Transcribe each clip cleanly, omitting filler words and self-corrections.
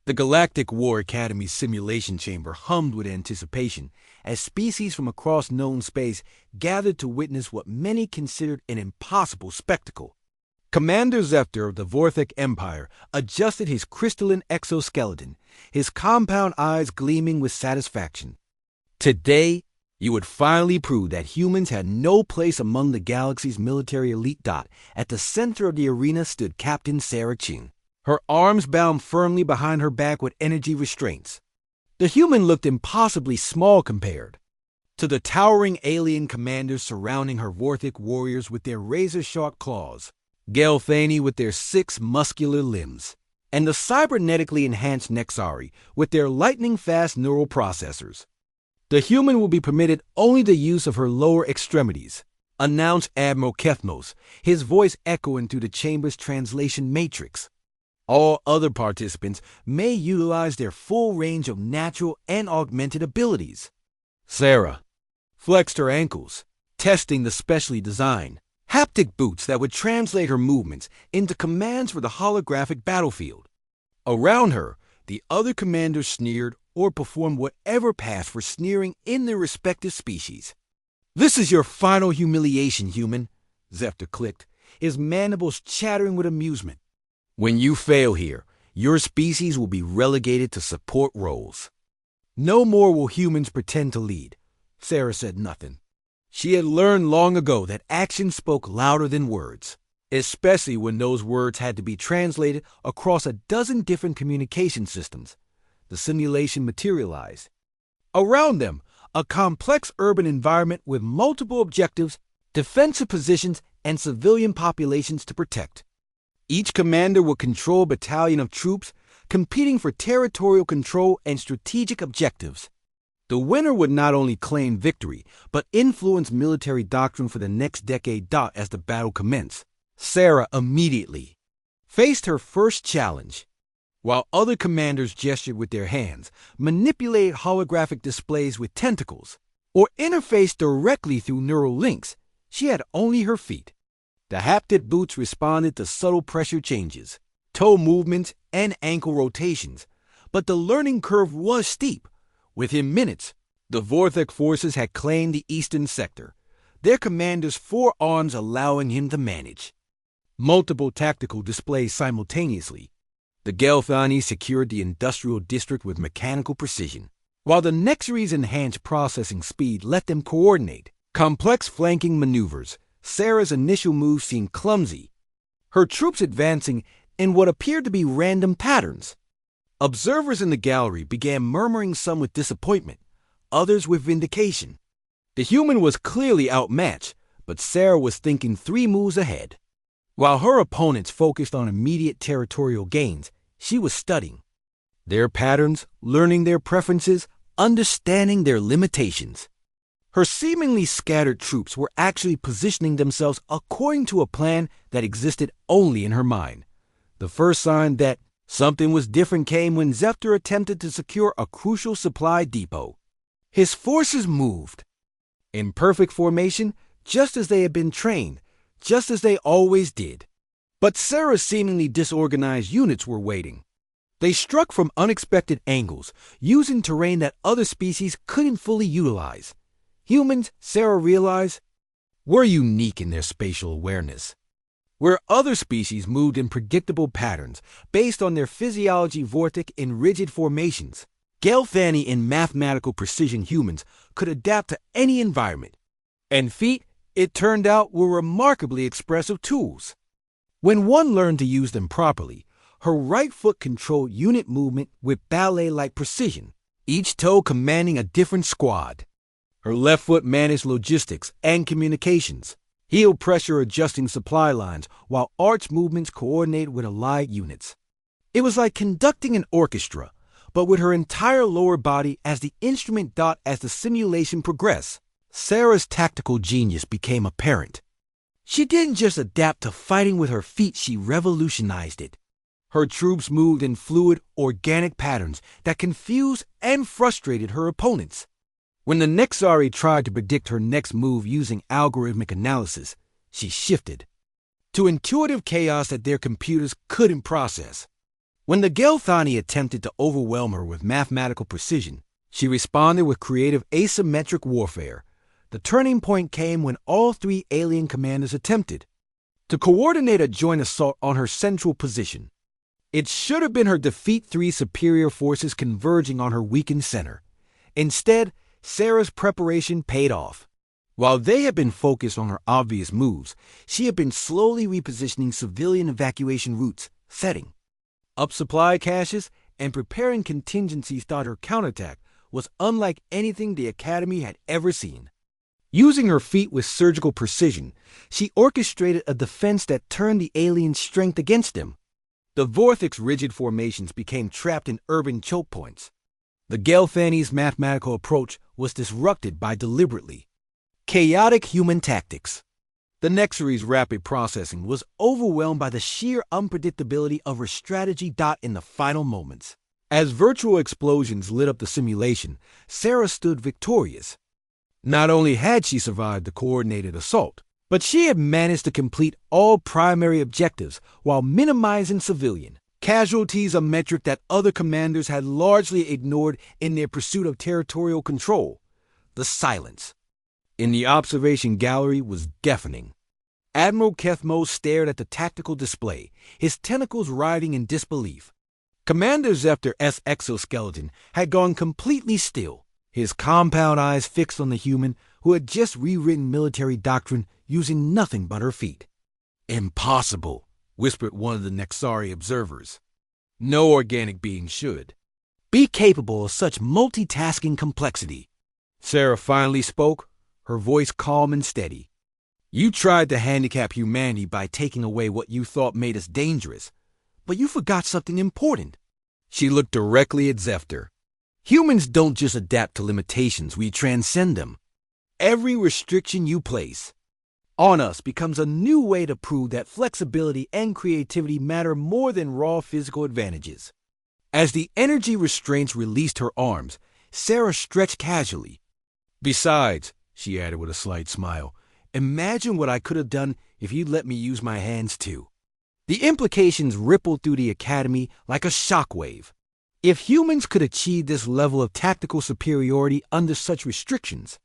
The Galactic War Academy's simulation chamber hummed with anticipation as species from across known space gathered to witness what many considered an impossible spectacle. Commander Zephyr of the Vorthek Empire adjusted his crystalline exoskeleton, his compound eyes gleaming with satisfaction. Today, you would finally prove that humans had no place among the galaxy's military elite. At the center of the arena stood Captain Sarah Ching, her arms bound firmly behind her back with energy restraints. The human looked impossibly small compared to the towering alien commanders surrounding her Vorthek warriors with their razor-sharp claws, Gelfani with their 6 muscular limbs, and the cybernetically enhanced Nexari with their lightning-fast neural processors. The human will be permitted only the use of her lower extremities, announced Admiral Kethmos, his voice echoing through the chamber's translation matrix. All other participants may utilize their full range of natural and augmented abilities. Sarah flexed her ankles, testing the specially designed haptic boots that would translate her movements into commands for the holographic battlefield. Around her, the other commanders sneered or performed whatever passed for sneering in their respective species. "This is your final humiliation, human," Zephyr clicked, his mandibles chattering with amusement. "When you fail here, your species will be relegated to support roles. No more will humans pretend to lead." Sarah said nothing. She had learned long ago that action spoke louder than words, especially when those words had to be translated across a dozen different communication systems. The simulation materialized. Around them, a complex urban environment with multiple objectives, defensive positions, and civilian populations to protect. Each commander would control a battalion of troops, competing for territorial control and strategic objectives. The winner would not only claim victory, but influence military doctrine for the next decade. As the battle commenced, Sarah immediately faced her first challenge. While other commanders gestured with their hands, manipulated holographic displays with tentacles, or interfaced directly through neural links, she had only her feet. The haptic boots responded to subtle pressure changes, toe movements, and ankle rotations, but the learning curve was steep. Within minutes, the Vorthek forces had claimed the eastern sector, their commander's 4 arms allowing him to manage multiple tactical displays simultaneously. The Gelfani secured the industrial district with mechanical precision, while the Nexari's enhanced processing speed let them coordinate complex flanking maneuvers. Sarah's initial move seemed clumsy, her troops advancing in what appeared to be random patterns. Observers in the gallery began murmuring, some with disappointment, others with vindication. The human was clearly outmatched, but Sarah was thinking 3 moves ahead. While her opponents focused on immediate territorial gains, she was studying their patterns, learning their preferences, understanding their limitations. Her seemingly scattered troops were actually positioning themselves according to a plan that existed only in her mind. The first sign that something was different came when Zephyr attempted to secure a crucial supply depot. His forces moved in perfect formation, just as they had been trained, just as they always did. But Sarah's seemingly disorganized units were waiting. They struck from unexpected angles, using terrain that other species couldn't fully utilize. Humans, Sarah realized, were unique in their spatial awareness. Where other species moved in predictable patterns based on their physiology vortic in rigid formations, Gelfani in mathematical precision humans could adapt to any environment. And feet, it turned out, were remarkably expressive tools. When one learned to use them properly, her right foot controlled unit movement with ballet-like precision, each toe commanding a different squad. Her left foot managed logistics and communications, heel pressure adjusting supply lines, while arch movements coordinated with allied units. It was like conducting an orchestra, but with her entire lower body as the instrument. As the simulation progressed, Sarah's tactical genius became apparent. She didn't just adapt to fighting with her feet, she revolutionized it. Her troops moved in fluid, organic patterns that confused and frustrated her opponents. When the Nexari tried to predict her next move using algorithmic analysis, she shifted to intuitive chaos that their computers couldn't process. When the Gelthani attempted to overwhelm her with mathematical precision, she responded with creative asymmetric warfare. The turning point came when all three alien commanders attempted to coordinate a joint assault on her central position. It should have been her defeat three superior forces converging on her weakened center. Instead, Sarah's preparation paid off. While they had been focused on her obvious moves, she had been slowly repositioning civilian evacuation routes, setting up supply caches, and preparing contingencies thought her counterattack was unlike anything the Academy had ever seen. Using her feet with surgical precision, she orchestrated a defense that turned the aliens' strength against them. The Vorthic's rigid formations became trapped in urban choke points. The Gelthani's mathematical approach was disrupted by deliberately chaotic human tactics. The Nexary's rapid processing was overwhelmed by the sheer unpredictability of her strategy. In the final moments, as virtual explosions lit up the simulation, Sarah stood victorious. Not only had she survived the coordinated assault, but she had managed to complete all primary objectives while minimizing civilian casualties, a metric that other commanders had largely ignored in their pursuit of territorial control. The silence in the observation gallery was deafening. Admiral Kethmo stared at the tactical display, his tentacles writhing in disbelief. Commander Zephyr-S exoskeleton had gone completely still, his compound eyes fixed on the human who had just rewritten military doctrine using nothing but her feet. "Impossible," whispered one of the Nexari observers. "No organic being should be capable of such multitasking complexity." Sarah finally spoke, her voice calm and steady. "You tried to handicap humanity by taking away what you thought made us dangerous, but you forgot something important." She looked directly at Zephyr. "Humans don't just adapt to limitations, we transcend them. Every restriction you place on us becomes a new way to prove that flexibility and creativity matter more than raw physical advantages." As the energy restraints released her arms, Sarah stretched casually. "Besides," she added with a slight smile, "imagine what I could have done if you'd let me use my hands too." The implications rippled through the Academy like a shockwave. If humans could achieve this level of tactical superiority under such restrictions,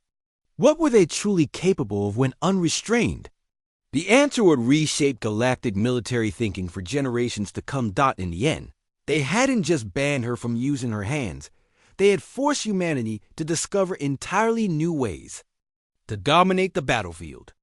what were they truly capable of when unrestrained? The answer would reshape galactic military thinking for generations to come. In the end, they hadn't just banned her from using her hands, they had forced humanity to discover entirely new ways to dominate the battlefield.